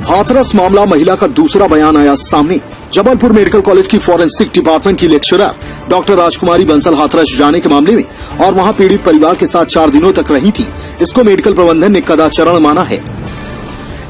हाथरस मामला, महिला का दूसरा बयान आया सामने। जबलपुर मेडिकल कॉलेज की फॉरेंसिक डिपार्टमेंट की लेक्चरर डॉक्टर राजकुमारी बंसल हाथरस जाने के मामले में और वहां पीड़ित परिवार के साथ 4 दिनों तक रही थी। इसको मेडिकल प्रबंधन ने कदाचारण माना है।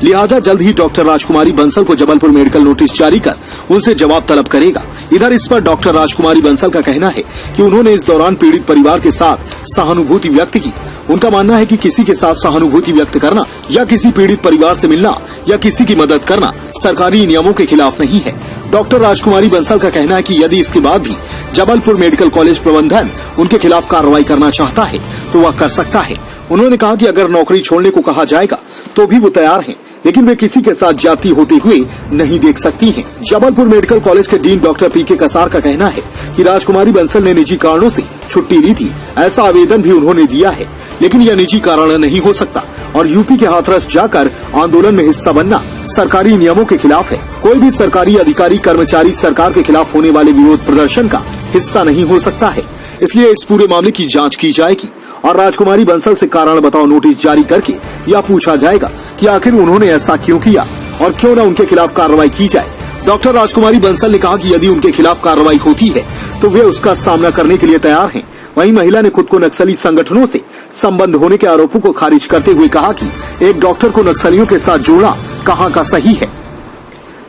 लिहाजा जल्द ही डॉक्टर राजकुमारी बंसल को जबलपुर मेडिकल नोटिस जारी कर उनसे जवाब तलब करेगा। इधर इस पर डॉक्टर राजकुमारी बंसल का कहना है कि उन्होंने इस दौरान पीड़ित परिवार के साथ सहानुभूति व्यक्त की। उनका मानना है कि किसी के साथ सहानुभूति व्यक्त करना या किसी पीड़ित परिवार से मिलना या किसी की मदद करना सरकारी नियमों के खिलाफ नहीं है। डॉक्टर राजकुमारी बंसल का कहना है कि यदि इसके बाद भी जबलपुर मेडिकल कॉलेज प्रबंधन उनके खिलाफ कार्रवाई करना चाहता है तो वह कर सकता है। उन्होंने कहा कि अगर नौकरी छोड़ने को कहा जाएगा तो भी वो तैयार हैं, लेकिन वे किसी के साथ जाती होते हुए नहीं देख सकती हैं। जबलपुर मेडिकल कॉलेज के डीन डॉक्टर पीके कसार का कहना है कि राजकुमारी बंसल ने निजी कारणों से छुट्टी ली थी। ऐसा आवेदन भी उन्होंने दिया है, लेकिन यह निजी कारण नहीं हो सकता और यूपी के हाथरस जाकर आंदोलन में हिस्सा बनना सरकारी नियमों के खिलाफ है। कोई भी सरकारी अधिकारी कर्मचारी सरकार के खिलाफ होने वाले विरोध प्रदर्शन का हिस्सा नहीं हो सकता है। इसलिए इस पूरे मामले की जांच की जाएगी और राजकुमारी बंसल से कारण बताओ नोटिस जारी करके यह पूछा जाएगा कि आखिर उन्होंने ऐसा क्यों किया और क्यों न उनके खिलाफ कार्रवाई की जाए। डॉक्टर राजकुमारी बंसल ने कहा कि यदि उनके खिलाफ कार्रवाई होती है तो वे उसका सामना करने के लिए तैयार हैं। वहीं महिला ने खुद को नक्सली संगठनों से संबंध होने के आरोपों को खारिज करते हुए कहा कि एक डॉक्टर को नक्सलियों के साथ जोड़ना कहां का सही है।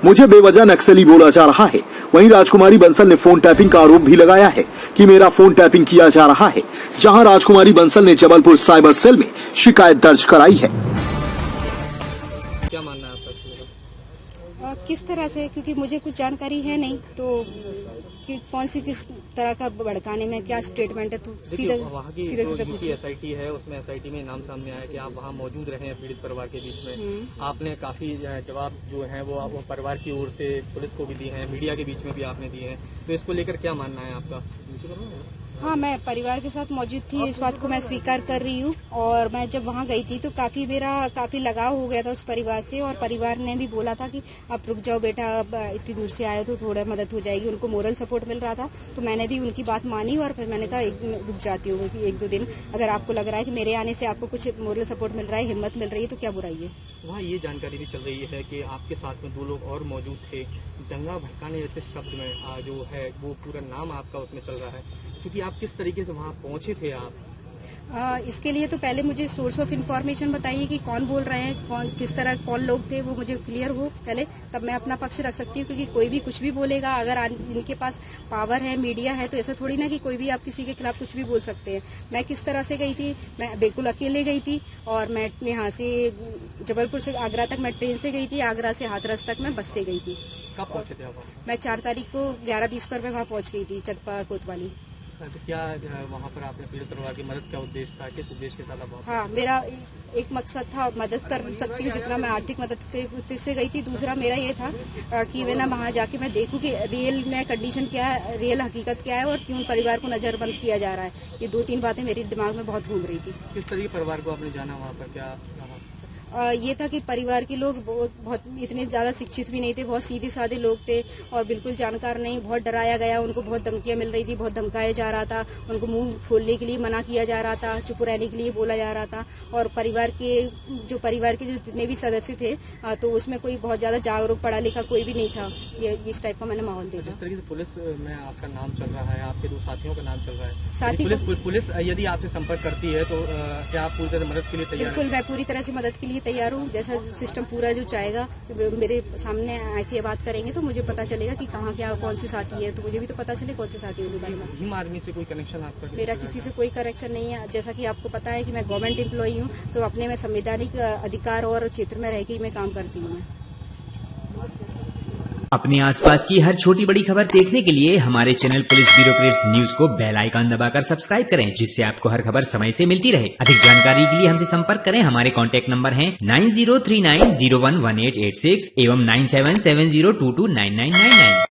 मुझे बेवजह नक्सली बोला जा रहा है। वहीं राजकुमारी बंसल ने फोन टैपिंग का आरोप भी लगाया है कि मेरा फोन टैपिंग किया जा रहा है, जहां राजकुमारी बंसल ने जबलपुर साइबर सेल में शिकायत दर्ज कराई है। क्या मानना है आपका? किस तरह से, क्योंकि मुझे कुछ जानकारी है नहीं तो कि कौन सी किस तरह का भड़काने में क्या स्टेटमेंट है, तो सीधा पूछिए। एसआईटी है, उसमें एसआईटी में नाम सामने आया कि आप वहाँ मौजूद रहे हैं पीड़ित परिवार के बीच में। आपने काफी जवाब जो है वो परिवार की ओर से पुलिस को भी दिए हैं, मीडिया के बीच में भी आपने दिए हैं, तो इसको लेकर क्या मानना है आपका? हाँ, मैं परिवार के साथ मौजूद थी, इस बात को मैं स्वीकार कर रही हूँ। और मैं जब वहाँ गई थी तो काफी लगाव हो गया था उस परिवार से, और परिवार ने भी बोला था कि आप रुक जाओ बेटा, अब इतनी दूर से आए तो थोड़ा मदद हो जाएगी। उनको मोरल सपोर्ट मिल रहा था, तो मैंने भी उनकी बात मानी और फिर मैंने कहा रुक जाती हूँ 1-2 दिन। अगर आपको लग रहा है कि मेरे आने से आपको कुछ मोरल सपोर्ट मिल रहा है, हिम्मत मिल रही है, तो क्या बुराई है। वहाँ ये जानकारी भी चल रही है कि आपके साथ में 2 लोग और मौजूद थे। दंगा भड़काने जैसे शब्द में जो है वो पूरा नाम आपका उसमें चल रहा है, क्योंकि आप किस तरीके से वहाँ पहुँचे थे आप? इसके लिए तो पहले मुझे सोर्स ऑफ इन्फॉर्मेशन बताइए कि कौन बोल रहे हैं, किस तरह कौन लोग थे, वो मुझे क्लियर हो पहले, तब मैं अपना पक्ष रख सकती हूँ। क्योंकि कोई भी कुछ भी बोलेगा, अगर इनके पास पावर है, मीडिया है, तो ऐसा थोड़ी ना कि कोई भी आप किसी के खिलाफ कुछ भी बोल सकते हैं। मैं किस तरह से गई थी, मैं बिल्कुल अकेले गई थी और मैं यहाँ से जबलपुर से आगरा तक मैं ट्रेन से गई थी, आगरा से हाथरस तक मैं बस से गई थी। कब पहुँचे थे आप? मैं 4 तारीख को 11:20 पर मैं वहाँ पहुँच गई थी, चतपा कोतवाली। तो क्या वहाँ पर आपने पीड़ित परिवार की मदद, क्या उद्देश्य था, किस उद्देश्य के साथ आप? हाँ, मेरा एक मकसद था, मदद कर सकती हूँ जितना मैं आर्थिक मदद के उद्देश्य से गई थी। दूसरा मेरा ये था कि मैं ना वहाँ जाके मैं देखूँ कि रियल में कंडीशन क्या है, रियल हकीकत क्या है और क्यों परिवार को नज़रबंद किया जा रहा है। ये 2-3 बातें मेरे दिमाग में बहुत घूम रही थी। किस तरह के परिवार को आपने जाना वहाँ पर, क्या ये था कि परिवार के लोग बहुत इतने ज़्यादा शिक्षित भी नहीं थे, बहुत सीधे साधे लोग थे और बिल्कुल जानकार नहीं। बहुत डराया गया, उनको बहुत धमकियाँ मिल रही थी, बहुत धमकाया जा रहा था, उनको मुंह खोलने के लिए मना किया जा रहा था, चुप रहने के लिए बोला जा रहा था। और परिवार के जो जितने भी सदस्य थे तो उसमें कोई बहुत ज़्यादा जागरूक पढ़ा लिखा कोई भी नहीं था। ये इस टाइप का मैंने माहौल देखा। जिस तरीके से पुलिस में आपका नाम चल रहा है, आपके 2 साथियों का नाम चल रहा है, साथी पुलिस यदि आपसे संपर्क करती है तो क्या आप पूरी तरह मदद के लिए तैयार हैं? बिल्कुल, मैं पूरी तरह से मदद के लिए तैयार हूँ। जैसा सिस्टम पूरा जो चाहेगा, तो मेरे सामने आके बात करेंगे तो मुझे पता चलेगा कि कहाँ क्या कौन से साथी है, तो मुझे भी तो पता चले कौन से साथी होंगे बारे में। भीम आर्मी से कोई कनेक्शन आपका? मेरा किसी से कोई कनेक्शन नहीं है। जैसा कि आपको पता है कि मैं गवर्नमेंट एम्प्लॉई हूँ, तो अपने में संवैधानिक अधिकार और क्षेत्र में रह के मैं काम करती हूँ। अपने आसपास की हर छोटी बड़ी खबर देखने के लिए हमारे चैनल पुलिस ब्यूरोक्रेट्स न्यूज को बेल आइकन दबाकर सब्सक्राइब करें, जिससे आपको हर खबर समय से मिलती रहे। अधिक जानकारी के लिए हमसे संपर्क करें। हमारे कॉन्टैक्ट नंबर हैं 9039011886 एवं 9770229999।